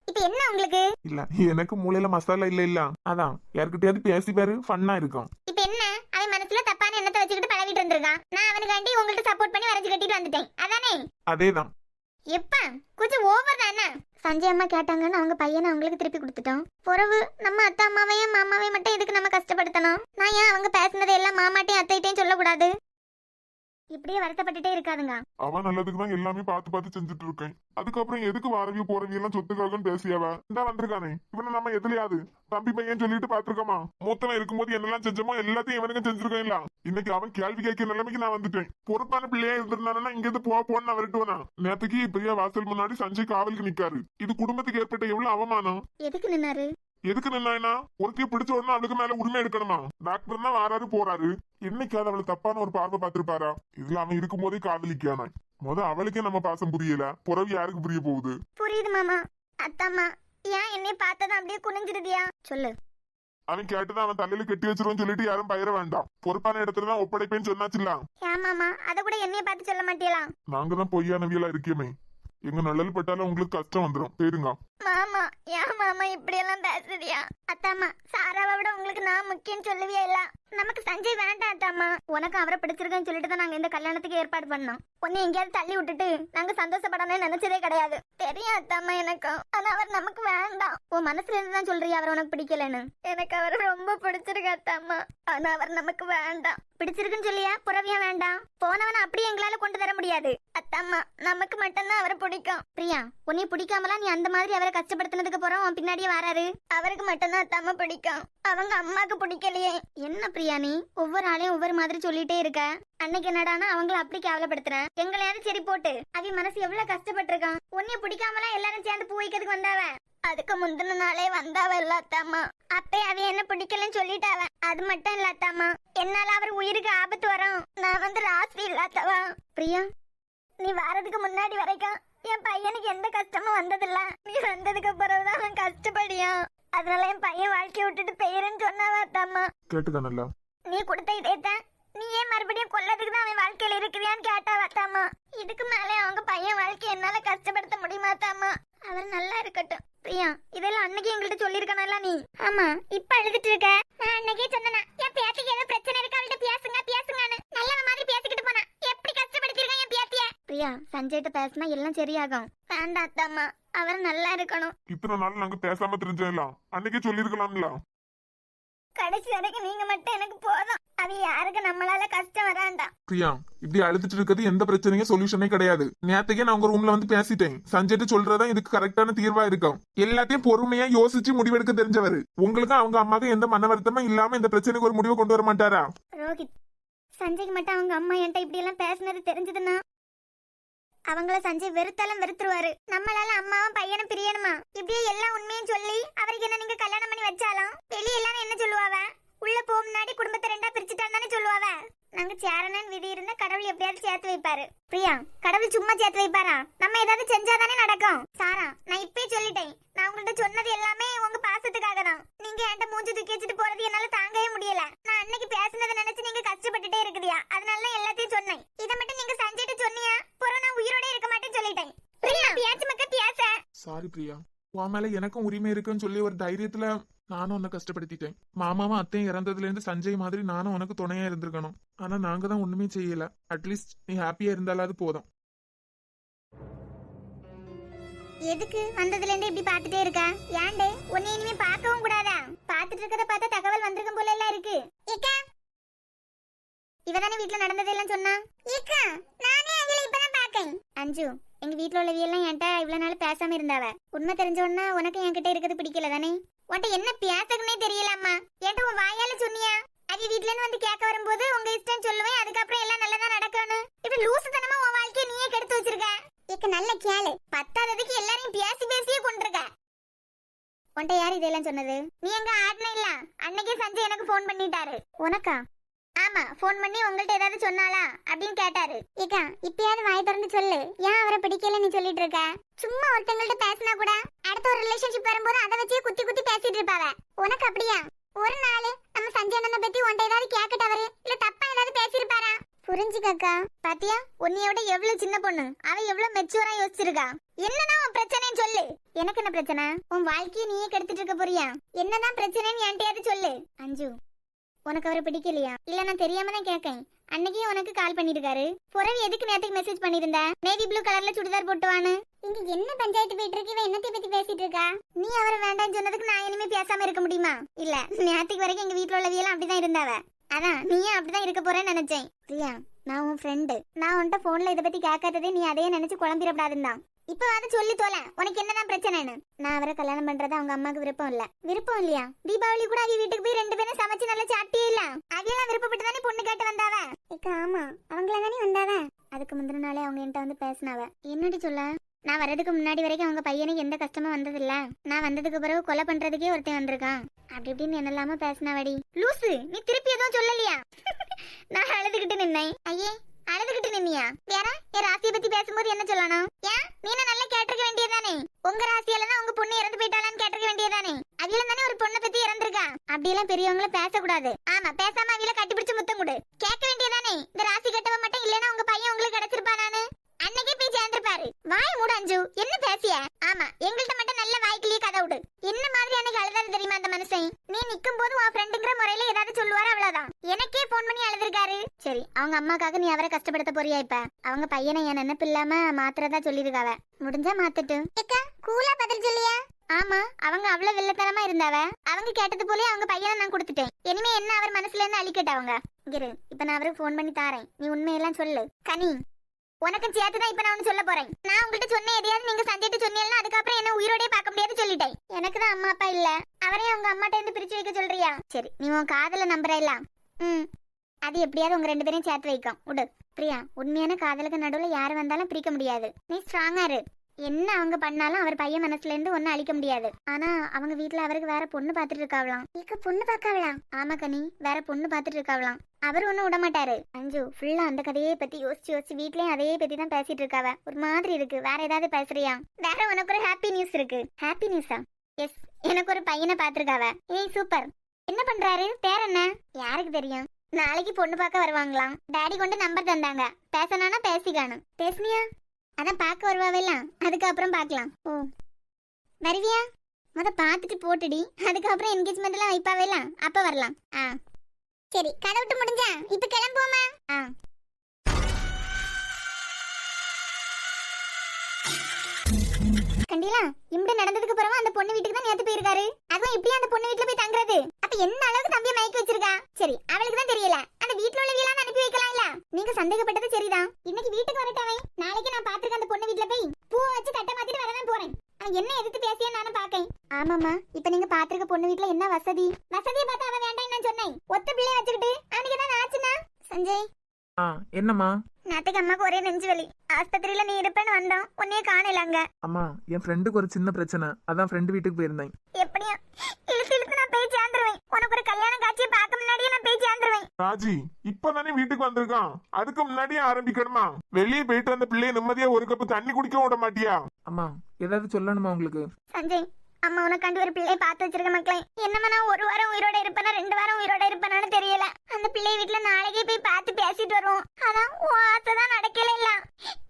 இப்ப என்ன உங்களுக்கு? இல்ல, எனக்கு மூளையில மசாலா இல்ல. அதான் யார்கிட்டயாவது பேசி பாரு, ஃபன்னா இருக்கும். இப்ப என்ன, அவன் மனசுல தப்பான எண்ணத்தை வச்சுக்கிட்டு பழகிட்டு இருந்திருக்கான். நான் அவனுக்காண்டி உங்கள்ட்ட சப்போர்ட் பண்ணி வரைஞ்சு கட்டிட்டு வந்துட்டேன். அதானே? அதேதான். எப்ப கொஞ்சம் ஓவர் தானே? சஞ்சய் அம்மா கேட்டாங்கன்னு அவங்க பையனை அவங்களுக்கு திருப்பி கொடுத்துட்டோம். பிறகு நம்ம அத்தை அம்மாவையும் மாமாவையும் மட்டும் எதுக்கு நம்ம கஷ்டப்படுத்தணும்? நான் ஏன் அவங்க பேசினதை எல்லாம் மாமாட்டையும் அத்தைட்டையும் சொல்லக்கூடாது? இப்படியே வருத்தப்பட்டுட்டே இருக்காதுங்க. அவன் நல்லதுக்கு தான் எல்லாமே பார்த்து செஞ்சுட்டு இருக்கேன். அதுக்கப்புறம் எதுக்கு வாரவிய போறவிய எல்லாம் சொத்துக்காகன்னு பேசியவ இந்த வந்திருக்கானே. இவனை நம்ம எதுலயாவது தம்பி பையன் சொல்லிட்டு பாத்துருக்கோமா? மூத்தவன் இருக்கும்போது என்னெல்லாம் செஞ்சோமோ எல்லாத்தையும் இவனுக்கு செஞ்சிருக்கேன்ல. இன்னைக்கு அவன் கேள்வி கேட்கிற நிலைமைக்கு நான் வந்துட்டேன். பொறுப்பான பிள்ளையா இருந்திருந்தானா இங்க இருந்து போன்னு நான் விரட்டுவனா? நேத்துக்கு பிரியா வாசல் முன்னாடி சஞ்சய் காவலுக்கு நிக்காரு. இது குடும்பத்துக்கு ஏற்பட்ட எவ்வளவு அவமானம். எதுக்கு நின்னாரு? எதுக்கு நின்னா ஒருத்தைய பிடிச்ச உடனே அவளுக்கு மேல உரிமை எடுக்கணுமா? டாக்டர் தான் வாராரு போறாரு. என்னைக்காவது அவளை தப்பான ஒரு பார்வை பார்த்திருப்பாரா? இதுல அவன் இருக்கும் போதே காதலிக்கான அவளுக்கே நம்ம பாசம் புரியல. புறவி யாருக்கு புரிய போகுது? புரியுது மாமா. அத்தம்மா ஏன் என்னை பார்த்ததான் அப்படியே குனிஞ்சிருதியா? சொல்லு. அவன் கேட்டுதான் அவன் தலையில கெட்டி வச்சிருவோம் சொல்லிட்டு யாரும் பயிர வேண்டாம். பொறுப்பான இடத்துலதான் ஒப்படைப்பேன்னு சொன்னாச்சுல. ஏன் மாமா அத கூட என்னைய பார்த்து சொல்ல மாட்டீங்களா? நாங்க தான் பொய்யானவியலா இருக்கேமே. எங்க நல்லல் பட்டாலும் உங்களுக்கு கஷ்டம் வந்துடும். போயிருங்க. மாமா ஏன் மாமா இப்படி எல்லாம் பேசுறியா? அத்தாமா சாராவை விட உங்களுக்கு நான் முக்கியம் சொல்லுவியா? இல்ல நமக்கு சஞ்சய் வேண்டாம் அத்தாமா. உனக்கு அவரை பிடிச்சிருக்கேன்னு சொல்லிட்டு தான் நாங்க இந்த கல்யாணத்துக்கு ஏற்பாடு பண்ணோம். உன்னை எங்கேயாவது தள்ளி விட்டுட்டு நாங்க சந்தோஷப்படணும்னு நினைச்சதே கிடையாது. தெரியும் அத்தாமா எனக்கு. ஆனா அவர் நமக்கு வேண்டாம். உன் மனசுல இருந்துதான் சொல்றியா அவர் உனக்கு பிடிக்கலன்னு? எனக்கு அவர் ரொம்ப பிடிச்சிருக்கு அத்தாமா. ஆனா அவர் நமக்கு வேண்டாம். பிடிச்சிருக்குன்னு சொல்லியா புறவியா வேண்டாம்? போனவனை அப்படியே எங்களால கொண்டு தர முடியாது அத்தாமா. நமக்கு மட்டும்தான் அவரை பிடிக்கும். பிரியா, உன்னை பிடிக்காமலாம் நீ அந்த மாதிரி அவரை கஷ்டப்படுத்தினதுக்கு போறோம் உன் பின்னாடியே வராரு. அவருக்கு மட்டும்தான் அத்தாமா பிடிக்கும். அவங்க அம்மாக்கு பிடிக்கலையே. என்ன பிரியா நீ ஒவ்வொரு ஆளையும் ஒவ்வொரு மாதிரி சொல்லிட்டே இருக்க? அன்னைக்கு என்னடானா அவங்கள அப்படி கேவலப்படுத்துறேன். எங்களையாவது சரி போட்டு அவ மனசு எவ்வளவு கஷ்டப்பட்டிருக்கான். உன்னைய பிடிக்காமலாம் எல்லாரும் சேர்ந்து பூ வைக்கிறதுக்கு வந்தாவ. அதுக்கு முந்தின நாளே வந்தாவ இல்லாத்தாமா. அப்பே அவ என்ன பிடிக்கலன்னு சொல்லிட்டாவ. அது மட்டும் இல்லாத்தாமா, என்னால அவர் உயிருக்கு ஆபத்து வரும். நான் வந்து ராசி இல்லாதவா. பிரியா, நீ வாரதுக்கு முன்னாடி வரைக்கும் என் பையனுக்கு எந்த கஷ்டமும் வந்ததில்ல. நீ வந்ததுக்கு பிறகுதான் அவன் கஷ்டப்படியான். அதனால என் பையன் வாழ்க்கைய விட்டுட்டு பெயருன்னு சொன்னாவா அத்தாமா. கேட்டுதானல்ல? நீ கொடுத்த இதேத்த நீ ஏன் மறுபடியும் கொல்லதுக்கு தான் அவன் வாழ்க்கையில இருக்கிறியான்னு கேட்டாவா அத்தாமா. இதுக்கு மேலே அவங்க பையன் வாழ்க்கை என்னால கஷ்டப்படுத்த முடியுமா அத்தாமா? அவர் நல்லா இருக்கட்டும். பிரியா, இதெல்லாம் அன்னைக்கு எங்கள்கிட்ட சொல்லிருக்கனால நீ. ஆமா, இப்ப அழுதுட்டு இருக்க. நான் அன்னைக்கே சொன்னேனா என் பேத்திக்கு ஏதோ பிரச்சனை இருக்கு, அவள்கிட்ட பேசுங்கன்னு. நல்லவ மாதிரி பேசிக்கிட்டு போனா. எப்படி கஷ்டப்படுத்திருக்கேன் என் பேத்திய. பிரியா, சஞ்சய்கிட்ட பேசினா எல்லாம் சரியாகும். வேண்டாம் அத்தாமா, அவர் நல்லா இருக்கணும். இத்தனை நாள் நாங்க பேசாம தெரிஞ்சலாம். அன்னைக்கே சொல்லிருக்கலாம்ல. கடைசி வரைக்கும் நீங்க மட்டும் எனக்கு போதும். அது யாருக்கு நம்மளால கஷ்டம் வராண்டா. பிரியா, இப்படி அழுதுட்டு இருக்கிறது எந்த பிரச்சனையும் சொல்யூஷனே கிடையாது. நேத்துக்கே நான் உங்க ரூம்ல வந்து பேசிட்டேன். சஞ்சய்ட்டு சொல்றதா இதுக்கு கரெக்டான தீர்வா இருக்கும். எல்லாத்தையும் பொறுமையா யோசிச்சு முடிவெடுக்க தெரிஞ்சவர். உங்களுக்கு அவங்க அம்மாக்கு எந்த மன வருத்தமும் இல்லாம இந்த பிரச்சனைக்கு ஒரு முடிவு கொண்டு வர மாட்டாரா? ரோஹித், சஞ்சய்க்கு மட்டும் அவங்க அம்மா என்கிட்ட இப்படி எல்லாம் பேசினது தெரிஞ்சதுன்னா அவங்கள சஞ்சய் வெறுத்தாலும் வெறுத்துருவாரு. நம்மளால அம்மாவும் பையனும் பிரியணுமா? இப்படியே எல்லா உண்மையும் சொல்லி அவருக்கு என்ன நீங்க கல்யாணம் பண்ணி வச்சாலும் வெளியே எல்லாரும் என்ன சொல்லுவாவ? உள்ள போ முன்னாடி குடும்பத்தை ரெண்டா பிரிச்சுட்டான்னு தானே சொல்லுவாவ. நாங்க சேரணன் விதி இருந்தா கடவுள் எப்படியாவது சேர்த்து வைப்பாரு. பிரியா, கடவுள் சும்மா சேர்த்து வைப்பாரா? நம்ம ஏதாவது செஞ்சாதானே நடக்கும். சாரா, நான் இப்பயே சொல்லிட்டேன். நான் உங்கள்ட்ட சொன்னது எல்லாமே உங்க பாசத்துக்காக தான். நீங்க என்கிட்ட மூஞ்சி தூக்கி வச்சுட்டு போறது என்னால தாங்கவே முடியல. நான் அன்னைக்கு பேசுனதை நினைச்சு நீங்க கஷ்டப்பட்டுட்டே இருக்குதியா, அதனால தான் எல்லாத்தையும் சொன்னேன். இதை மட்டும் நீங்க சஞ்சய்ட்ட சொன்னியா புறம் நான் உயிரோட இருக்க மாட்டேன்னு சொல்லிட்டேன். பிரியா, பேச்சு மக்கள் பேச. சாரி பிரியா, உன் மேல எனக்கும் உரிமை இருக்குன்னு சொல்லி ஒரு தைரியத்துல நானும் உன்னை கஷ்டப்படுத்திட்டேன். மாமாவும் அத்தையும் இறந்ததுல இருந்து சஞ்சய் மாதிரி நானும் உனக்கு துணையா இருந்திருக்கணும். ஆனா நாங்க தான் ஒண்ணுமே செய்யல. அட்லீஸ்ட் நீ ஹாப்பியா இருந்தாலாவது போதும். எதுக்கு வந்ததுல இருந்து இப்படி பாத்துட்டே இருக்கா? ஏன்டே உன்னை இனிமே பார்க்கவும் கூடாதா? பாத்துட்டு இருக்கத பார்த்தா தகவல் வந்திருக்கும் போல எல்லாம் இருக்கு. ஏக்கா, இவதானே வீட்ல நடந்ததெல்லாம் சொன்னா? ஏக்கா, நானே அவளை இப்பதான் பாக்கேன். அஞ்சு, எங்க வீட்ல உள்ளவியெல்லாம் என்கிட்ட இவ்வளவு நாள் பேசாம இருந்தாவ. உண்மை தெரிஞ்ச உடனே உனக்கு என்கிட்ட இருக்கிறது பிடிக்கல தானே? உன்ட்ட என்ன பேசக்குனே தெரியலம்மா. என்கிட்ட உன் வாயால சொன்னியா? அது வீட்ல இருந்து வந்து கேட்க வரும்போது உங்க இஷ்டம் சொல்லுவேன், அதுக்கப்புறம் எல்லாம் நல்லதா நடக்கணும். இப்ப லூசுத்தனமா உன் வாழ்க்கையை நீயே கெடுத்து வச்சிருக்க. ஏக்க நல்ல கேளு, பத்தாததுக்கு எல்லாரையும் பேசி பேசியே கொண்டிருக்க. உன்ட்ட யார் இதெல்லாம் சொன்னது? நீ எங்க ஆட்ன இல்ல? அன்னைக்கே சஞ்சய் எனக்கு போன் பண்ணிட்டாரு. உனக்கா? ஆமா, போன் பண்ணி உங்கள்ட்ட ஏதாவது சொன்னாளா அப்படின்னு கேட்டாரு. ஏக்கா, இப்பயாவது வாய் திறந்து சொல்லு. ஏன் அவரை பிடிக்கல நீ சொல்லிட்டு இருக்க? சும்மா ஒருத்தங்கள்ட்ட பேசினா கூட அடுத்த ஒரு ரிலேஷன்ஷிப் வரும்போது அதை வச்சே குத்தி குத்தி பேசிட்டு இருப்பாவ. உனக்கு அப்படியா? ஒரு நாள் நம்ம சஞ்சய் அண்ணனை பத்தி உன்ட்ட ஏதாவது கேக்கட்டவரு இல்ல தப்பா ஏதாவது பேசிருப்பாரா? புரிஞ்சுக்கா. பாத்தியா, உன்னையோட எவ்வளவு சின்ன பொண்ணு, அவ எவ்வளவு மெச்சூரா யோசிச்சிருக்கா. என்னதான் உன் பிரச்சனைன்னு சொல்லு. எனக்கு என்ன பிரச்சனை? உன் வாழ்க்கையை நீயே கெடுத்துட்டு இருக்க போறியா? என்னதான் பிரச்சனைன்னு என்கிட்டயாவது சொல்லு. அஞ்சு, உனக்கு அவரை பிடிக்கலையா? இல்ல நான் தெரியாம தான் கேட்கேன். அன்னைக்கே உனக்கு கால் பண்ணிருக்காரு. புறவி எதுக்கு நேத்துக்கு மெசேஜ் பண்ணிருந்த? நேவி ப்ளூ கலர்ல சுடிதார் போட்டுவானு. இங்க என்ன பஞ்சாயத்து போயிட்டு இருக்கு? இவ என்னத்தை பத்தி பேசிட்டு இருக்கா? நீ அவரை வேண்டாம்னு சொன்னதுக்கு நான் இனிமே பேசாம இருக்க முடியுமா? இல்ல, நேத்துக்கு வரைக்கும் எங்க வீட்டுல உள்ளவியெல்லாம் அப்படிதான் இருந்தாவ. அதான் நீயும் அப்படிதான் இருக்க போறேன்னு நினைச்சேன். பிரியா, நான் உன் ஃப்ரெண்டு. நான் உன்கிட்ட போன்ல இதை பத்தி கேட்காததே நீ அதையே நினைச்சு குழம்பிடப்படாதுதான். இப்ப வந்து சொல்லி தோல, உனக்கு என்னதான் பிரச்சனைன்னு. நான் அவரை கல்யாணம் பண்றது அவங்க அம்மாக்கு விருப்பம் இல்ல. விருப்பம் இல்லையா? தீபாவளி கூட அவ வீட்டுக்கு போய் 2 பேரும் சமைச்சு நல்லா சாப்பிட்டே இல்ல. அவையெல்லாம் விருப்பப்பட்டு தானே பொண்ணு கேட்டு வந்தாவ. ஆமா, அவங்கள தானே வந்தாவ. அதுக்கு முந்தின நாளே அவங்க என்கிட்ட வந்து பேசினாவ. என்னடி சொல்ல? நான் வர்றதுக்கு முன்னாடி வரைக்கும் அவங்க பையனுக்கு எந்த கஷ்டமும் வந்ததில்ல. நான் வந்ததுக்கு பிறகு கொலை பண்றதுக்கே ஒருத்தன் வந்திருக்கான். அப்படி இப்படின்னு என்னெல்லாம பேசினாவடி. லூசு, நீ திருப்பி எதுவும் சொல்லலையா? நான் அழுதுகிட்டு நின்னேன். ஐயே, அழுதுகிட்டு நின்னியா? வேற என் ராசியை பத்தி பேசும்போது என்ன சொல்லணும்? ஏன் நீ நல்லா கேட்டிருக்க வேண்டியதானே? உங்க ராசியால தான் உங்க பொண்ணு இறந்து போயிட்டாளான்னு கேட்டிருக்க வேண்டியதானே? அவில தானே ஒரு பொண்ணை பத்தி இறந்திருக்கா. அப்படியெல்லாம் பெரியவங்கள பேசக்கூடாது. ஆமா, பேசாம அவில கட்டிப்பிடிச்சு முத்தம் கொடு. கேட்க வேண்டியதானே? இந்த ராசி கட்டவ மட்டும் இல்லைன்னா உங்க பையன் உங்களுக்கு கிடைச்சிருப்பானு அன்னைக்கே போய் சேர்ந்திருப்பாரு. வாய் மூடு அஞ்சு, என்ன பேசிய? ஆமா, எங்கள்கிட்ட மட்டும் நல்ல வாய்க்கிலேயே கதை விடு. என்ன மாதிரி அன்னைக்கு அழுதாரு தெரியுமா அந்த மனுஷன்? நீ நிக்கும் போது உன் ஃப்ரெண்டுங்கிற முறையில ஏதாவது சொல்லுவாரு, அவ்வளவுதான். எனக்கே போன் பண்ணி அழுதுருக்காரு. சரி, அவங்க அம்மாக்காக நீ அவரை கஷ்டப்படுத்த போறியா? இப்ப அவங்க பையனை என் நினைப்பு இல்லாம மாத்திரதா சொல்லிருக்காவ. முடிஞ்சா மாத்தட்டும். கூலா பதில் சொல்லியா? ஆமா, அவங்க அவ்வளவு வெள்ளத்தனமா இருந்தாவ. அவங்க கேட்டது போல அவங்க பையனை நான் கொடுத்துட்டேன். இனிமே என்ன அவர் மனசுல இருந்து அழிக்கட்ட அவங்க. இரு, இப்ப நான் அவருக்கு போன் பண்ணி தாரேன். நீ உண்மையெல்லாம் சொல்லு. கனி, உனக்கு சேர்த்துதான் இப்ப நான் ஒண்ணு சொல்ல போறேன். நான் உங்கள்கிட்ட சொன்ன எதையாவது நீங்க சந்திட்டு சொன்னீங்கன்னா அதுக்கப்புறம் என்ன உயிரோடே பார்க்க முடியாது சொல்லிட்டேன். எனக்கு தான் அம்மா அப்பா இல்ல. அவரையும் அவங்க அம்மாட்ட இருந்து பிரிச்சு வைக்க சொல்றியா? சரி, நீ உன் காதல நம்புற இல்ல. அது எப்படியாவது உங்க 2 பேரையும் சேர்த்து வைக்கும். விடு பிரியா, உண்மையான காதலுக்கு நடுவுல யாரு வந்தாலும் பிரிக்க முடியாது. நீ ஸ்ட்ராங்கா இரு. என்ன அவங்க பண்ணாலும் அவர் பையன் மனசுல இருந்து ஒன்னும் அழிக்க முடியாது. ஆனா அவங்க வீட்டுல அவருக்கு வேற பொண்ணு பாத்துட்டு இருக்காவலாம். இக்க பொண்ணு பாக்காவலாம்? ஆமா கனி, வேற பொண்ணு பாத்துட்டு இருக்காவலாம். அவர் ஒன்னும் விட மாட்டாரு. அஞ்சு, ஃபுல்லா அந்த கதையை பத்தி யோசிச்சு வீட்லயும் அதே பத்தி தான் பேசிட்டு இருக்காவ. ஒரு மாதிரி இருக்கு. வேற ஏதாவது பேசுறியா? வேற உனக்கு ஒரு ஹாப்பி நியூஸ் இருக்கு. ஹாப்பி நியூஸா? எஸ், எனக்கு ஒரு பையனை பாத்துருக்காவ. ஏய் சூப்பர். என்ன பண்றாரு? பேர் என்ன? யாருக்கு தெரியும்? நாளைக்கு பொண்ணு பார்க்க வருவாங்களாம். டாடி கொண்டு நம்பர் தந்தாங்க. பேசணும்னா பேசிக்கானும். பேசுனியா? அதான் பார்க்க வருவாவெல்லாம், அதுக்கப்புறம் பார்க்கலாம். ஓ, வருவியா? முத பார்த்துட்டு போட்டுடி, அதுக்கப்புறம் என்கேஜ்மெண்ட் எல்லாம் வைப்பாவெல்லாம், அப்ப வரலாம். சரி, கதை விட்டு முடிஞ்சா இப்ப கிளம்புவோமா? கண்டிலா, இப்படி நடந்ததுக்கு அப்புறமா அந்த பொண்ணு வீட்டுக்கு தான் நேத்து போயிருக்காரு. அதுவும் இப்படி அந்த பொண்ணு வீட்டுல போய் தங்குறது. அப்ப என்ன அளவுக்கு தம்பிய மயக்கி வச்சிருக்கா? சரி, அவளுக்கு தான் தெரியல. அந்த வீட்டுல உள்ள வீலான்னு அனுப்பி வைக்கலாம்ல. நீங்க சந்தேகப்பட்டது சரிதான். இன்னைக்கு வீட்டுக்கு வரட்டாவே. நாளைக்கு நான் பாத்துருக்க அந்த பொண்ணு வீட்டுல போய் பூவை வச்சு கட்ட மாத்திட்டு வரதான் போறேன். அவன் என்ன எதிர்த்து பேசிய நானும் பாக்கேன். ஆமாமா, இப்ப நீங்க பாத்துருக்க பொண்ணு வீட்டுல என்ன வசதியை பார்த்து அவன் வேண்டாம் நான் சொன்னேன். ஒத்த பிள்ளைய வச்சுக்கிட்டு அவனுக்கு என்ன ஆச்சுன்னா? சஞ்சய், என்னம்மா? நேத்துக்கு அம்மாக்கு ஒரே நெஞ்சு வலி. ஆஸ்பத்திரியில நீ இருப்பேன்னு வந்தோம், உன்னையே காணல அங்க. அம்மா என் ஃப்ரெண்டுக்கு ஒரு சின்ன பிரச்சனை, அதான் ஃப்ரெண்டு வீட்டுக்கு போயிருந்தேன். எப்படியும் இழுத்து இழுத்து நான் போய் சேர்ந்துருவேன். உனக்கு ஒரு கல்யாண காட்சியை பார்க்க முன்னாடியே நான் போய் சேர்ந்துருவேன். ராஜி இப்பதானே வீட்டுக்கு வந்திருக்கான், அதுக்கு முன்னாடியே ஆரம்பிக்கணுமா? வெளியே போயிட்டு வந்த பிள்ளைய நிம்மதியா ஒரு கப்பு தண்ணி குடிக்க விட மாட்டியா? அம்மா ஏதாவது சொல்லணுமா உங்களுக்கு? சஞ்சய், அம்மா உனக்காண்டி ஒரு பிள்ளையை பார்த்து வச்சிருக்க மக்களே. என்னமா நான் ஒரு வாரம் உயிரோட இருப்பேனா 2 வாரம் உயிரோட இருப்பேனான்னு தெரியல. அந்த பிள்ளைய வீட்டுல நாளைக்கே போய் பார்த்து பேசிட்டு வருவோம். அதான் உன் ஆசைதான் நடக்கல இல்ல.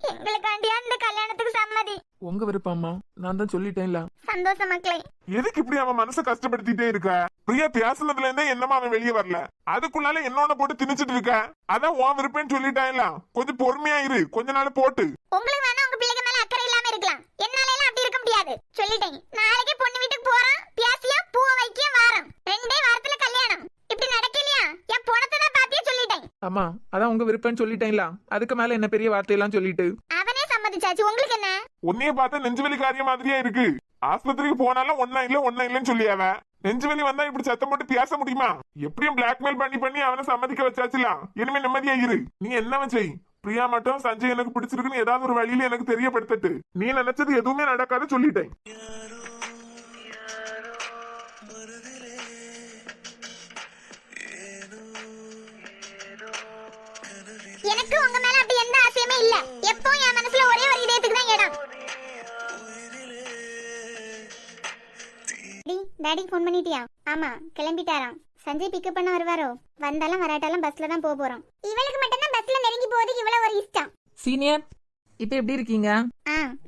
எங்களுக்காண்டியா இந்த கல்யாணத்துக்கு சம்மதி. உங்க விருப்பம்மா, நான் தான் சொல்லிட்டேன்ல. சந்தோஷம் மக்களே. எதுக்கு இப்படி அவன் மனசை கஷ்டப்படுத்திட்டே இருக்க? பிரியா பேசுனதுல இருந்தே என்னமா அவன் வெளியே வரல, அதுக்குள்ளால என்னோட போட்டு திணிச்சிட்டு இருக்க. அதான் உன் விருப்பம்னு சொல்லிட்டான்ல, கொஞ்சம் பொறுமையா இரு, கொஞ்ச நாள் போட்டு. உங்களுக்கு வேணா உங்க பிள்ளைக்கு மேல அக்கறை இல்லாம இருக்கலாம், என்னால எல்லாம் அப்படி இருக்க முடியாது. சொல்லிட்டேன், நாளைக்கே பொண்ணு வீட்டுக்கு போறோம், பேசியா பூவை வைக்க வாரம், 2 வாரத்துல கல்யாணம். இப்படி நடக்கலையா? என் பணத்தை தான் பாத்தியா சொல்லிட்டேன். அம்மா அதான் உங்க விருப்பம்னு சொல்லிட்டேன்ல, அதுக்கு மேல என்ன பெரிய வார்த்தையெல்லாம் சொல்லிட்டு. அவனே சம்மதிச்சாச்சு, உங்களுக்கு என்ன? உன்னைய பார்த்தா நெஞ்சுவலி காரியம் மாதிரியா இருக்கு. ஆஸ்பத்திரிக்கு போனாலும் ஒன்னா இல்லன்னு சொல்லியாவ. நெஞ்சுவலி வந்தா இப்படி சத்தம் போட்டு பேச முடியுமா? எப்படியும் பிளாக்மெயில் பண்ணி அவனை சம்மதிக்க வச்சாச்சுல, இனிமே நிம்மதியா இரு. நீ என்ன செய், பிரியா மட்டும் சஞ்சய் எனக்கு பிடிச்சிருக்குன்னு ஏதாவது ஒரு வழியில எனக்கு தெரியப்படுத்தட்டு. நீ நினைச்சது எதுவுமே நடக்காது சொல்லிட்டேன். எனக்கு உங்க மேல அப்படி எந்த ஆசையுமே இல்ல. எப்போ என் மனசுல ஒரே ஒரு இதயத்துக்கு தான் இடம். டாடி ஃபோன் பண்ணிட்டியா? ஆமா, கிளம்பிட்டாராம். சஞ்சய் பிக்கப் பண்ண வருவாரோ? வந்தாலும் வராட்டாலும் பஸ்ல தான் போறோம். இவளுக்கு மட்டும் தான் பஸ்ல நெருங்கி போறதுக்கு இவ்வளவு ஒரு இஷ்டம். சீனியர், இப்ப எப்படி இருக்கீங்க?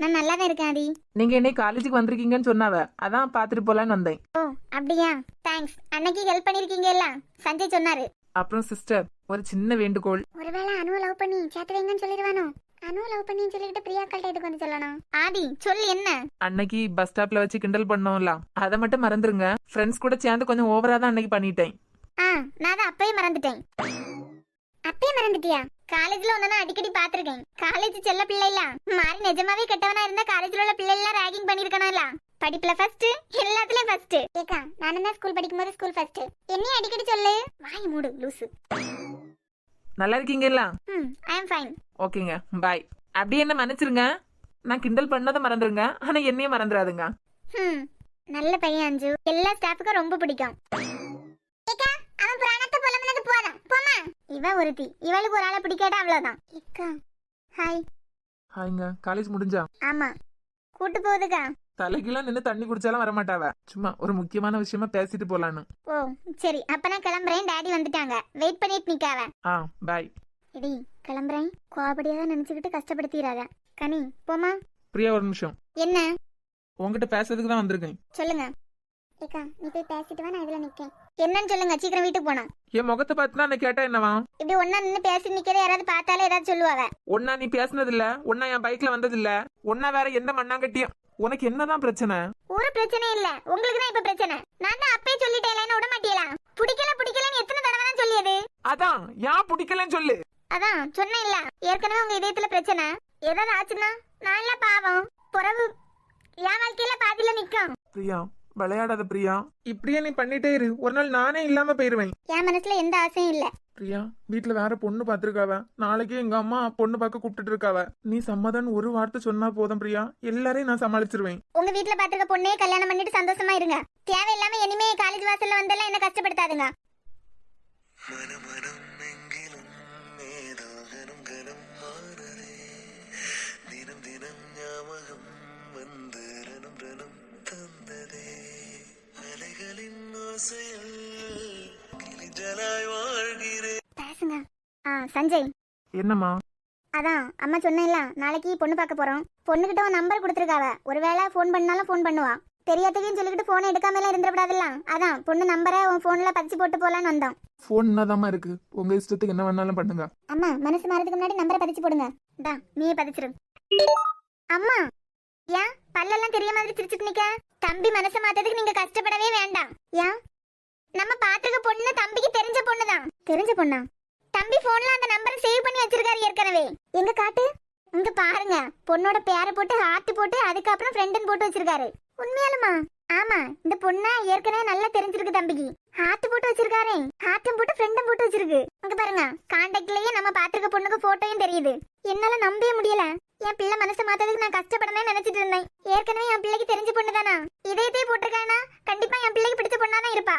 நான் நல்லா தான் இருக்கேன் ஆதி. நீங்க இன்னைக்கு காலேஜுக்கு வந்திருக்கீங்கன்னு சொன்னாவ, அதான் பாத்துட்டு போலான்னு வந்தேன். ஓ அப்படியா? தேங்க்ஸ். அன்னைக்கு ஹெல்ப் பண்ணிருக்கீங்கல்ல, சஞ்சய் சொன்னாரு. அப்புறம் சிஸ்டர், ஒரு சின்ன வேண்டுகோள். ஒருவேளை அனுவை லவ் பண்ணி சேர்த்து வைங்கன்னு சொல்லிடுவானோ? அனுவை லவ் பண்ணின்னு சொல்லிட்டு பிரியாக்கள்ட்ட எதுக்கு வந்து சொல்லணும்? ஆதி சொல்லு என்ன? அன்னைக்கு பஸ் ஸ்டாப்ல வச்சு கிண்டல் பண்ணோம்ல, அதை மட்டும் மறந்துருங்க. ஃப்ரெண்ட்ஸ் கூட சேர்ந்து கொஞ்சம் ஓவரா தான் அன்னைக்கு பண்ணிட்டேன். நான் தான் அப்பயே மறந்துட்டேன். அப்பயே மறந்துட்டியா? காலேஜ்ல ஒன்னா அடிக்கடி பாத்திருக்கேன். காலேஜ் செல்ல பிள்ளை இல்ல மாறி நிஜமாவே கெட்டவனா இருந்தா காலேஜ்ல உள்ள பிள்ளை எல்லாம் ராகிங் பண்ணிருக்கணும்ல. படிப்புல ஃபர்ஸ்ட், எல்லாத்துலயும் ஃபர்ஸ்ட். ஏக்கா நானும் தான் ஸ்கூல் படிக்கும்போது ஸ்கூல் ஃபர்ஸ்ட். என்னையும் அடிக்கடி சொல்லு. வாய் மூடு லூசு. நல்லா இருக்கீங்கல்ல? ஐ அம் ஃபைன். ஓகேங்க, பாய். அப்படியே என்ன மன்னிச்சிருங்க, நான் கிண்டல் பண்ணதை மறந்துருங்க, ஆனா என்னையும் மறந்துடாதுங்க. நல்ல பையன் அஞ்சு, எல்லா ஸ்டாஃப்க்கும் ரொம்ப பிடிக்கும். ஏக்கா அவன் பிராணத்தை புலம்புனது போதும் போமா. இவ ஒருத்தி, இவளுக்கு ஒரு ஆளை பிடிக்காட்டா அவ்வளவுதான். ஏக்கா ஹாய். ஹாய்ங்க. காலேஜ் முடிஞ்சா? ஆமா, கூட்டு போகுதுக்கா. தலைக்கெல்லாம் நின்று தண்ணி குடிச்சாலும் வரமாட்டாவ, சும்மா ஒரு முக்கியமான விஷயமா பேசிட்டு போலான்னு. ஓ சரி, அப்ப நான் கிளம்புறேன். டாடி வந்துட்டாங்க, வெயிட் பண்ணிட்டு நிக்காவ. பாய். இடி கிளம்புறேன். கோபடியாதான் நினைச்சுக்கிட்டு கஷ்டப்படுத்திடாத. கனி போமா. பிரியா ஒரு நிமிஷம். என்ன? உங்ககிட்ட பேசுறதுக்கு தான் வந்திருக்கேன். சொல்லுங்க. ஏக்கா நீ போய் பேசிட்டு வா, நான் இதுல நிக்கேன். என்னன்னு சொல்லுங்க, சீக்கிரம் வீட்டுக்கு போனா. என் முகத்தை பார்த்து தான் கேட்டா என்னவா? இப்படி ஒன்னா நின்னு பேசி நிக்கிறத யாராவது பார்த்தாலே ஏதாவது சொல்லுவாங்க. ஒன்னா நீ பேசினது இல்ல, ஒன்னா என் பைக்ல வந்தது இல்ல, ஒன்னா வேற எந்த மண்ணாங்கட்டியும். உனக்கு என்னதான் பிரச்சனை? ஒரு பிரச்சனை இல்ல, உங்களுக்கு தான் இப்ப பிரச்சனை. நான் தான் அப்பயே சொல்லிட்டேன், விட மாட்டீங்களா? பிடிக்கலன்னு எத்தனை தடவை தான் சொல்லியது? அதான் ஏன் பிடிக்கலன்னு சொல்லு. அதான் சொன்னேன் இல்ல, ஏற்கனவே உங்க இதயத்துல பிரச்சனை. ஏதாவது ஆச்சுன்னா நான் எல்லாம் பாவம். புறவு என் வாழ்க்கையில பாதியில நிக்கும். பிரியா விளையாடாத பிரியா, இப்படியே நீ பண்ணிட்டே இரு, ஒரு நாள் நானே இல்லாம போயிருவேன். என் மனசுல எந்த ஆசையும் இல்ல. பிரியா வீட்டுல வேற பொண்ணு பாத்துருக்காவ, நாளைக்கு எங்க அம்மா பொண்ணு பார்க்க கூப்பிட்டு இருக்காவ. நீ சம்மதம் ஒரு வார்த்தை சொன்னா போதும் பிரியா, எல்லாரையும் நான் சமாளிச்சிருவேன். உங்க வீட்டுல பாத்துருக்க பொண்ணே கல்யாணம் பண்ணிட்டு சந்தோஷமா இருங்க. தேவையில்லாம இனிமே காலேஜ் வாசல்ல வந்தெல்லாம் என்ன கஷ்டப்படுத்தாதுங்க. மனம் எங்கிலும் ஏதோ கனம் கனம் மாறதே, தினம் தினம் ஞாபகம் வந்து ரனம் ரனம் தந்ததே, அலைகளின் ஓசையில் கிளிஞ்சலாய் வாழ்கிறேன். பேசுங்க. சஞ்சய். என்னம்மா? அதான் அம்மா சொன்னேன்ல, நாளைக்கு பொண்ணு பார்க்க போறோம். பொண்ணுகிட்ட ஒரு நம்பர் கொடுத்துருக்காவ. ஒருவேளை ஃபோன் பண்ணாலும் ஃபோன் பண்ணுவா. தெரியாதவன்னு சொல்லிக்கிட்டு போனை எடுக்காம எல்லாம் இருந்துடக்கூடாதுல்ல. அதான் பொண்ணு நம்பரை உன் போன்ல பதிச்சு போட்டு போலான்னு வந்தோம். போன் என்னதாம்மா இருக்கு, உங்க இஷ்டத்துக்கு என்ன வேணாலும் பண்ணுங்க. அம்மா மனசு மாறதுக்கு முன்னாடி நம்பரை பதிச்சு போடுங்க. டா நீயே பதிச்சிரு. அம்மா ஏன் பல்லெல்லாம் தெரிய மாதிரி சிரிச்சுட்டு நிக்க? தம்பி மனசை மாத்ததுக்கு நீங்க கஷ்டப்படவே வேண்டாம். ஏன் நம்ம பாத்துக்க பொண்ணு தம்பிக்கு தெரிஞ்ச பொண்ணுதான். தெரிஞ்ச பொண்ணா? தம்பி போன்ல அந்த நம்பரை சேவ் பண்ணி வச்சிருக்காரு ஏற்கனவே. எங்க காட்டு. இங்க பாருங்க, பொண்ணோட பேரை போட்டு ஹார்ட் போட்டு அதுக்கப்புறம் ஃப்ரெண்ட்னு போட்டு வச்சிருக்காரு. உண்மையாலுமா? ஆமா, இந்த பொண்ணா ஏற்கனவே நல்லா தெரிஞ்சிருக்கு தம்பிக்கு. ஹார்ட் போட்டு வச்சிருக்காரு, ஹார்ட்டும் போட்டு ஃப்ரெண்டும் போட்டு வச்சிருக்கு. இங்க பாருங்க, கான்டாக்ட்லயே நம்ம பாத்துருக்க பொண்ணுக்கு போட்டோயும் தெரியுது. என்னால நம்பவே முடியல. என் பிள்ளை மனசை மாத்ததுக்கு நான் கஷ்டப்படணும்னு நினைச்சிட்டு இருந்தேன். ஏற்கனவே என் பிள்ளைக்கு தெரிஞ்ச பொண்ணு தானா, இதயத்தையே போட்டிருக்கானா கண்டிப்பா என் பிள்ளைக்கு பிடிச்ச பொண்ணாதான் இருப்பா.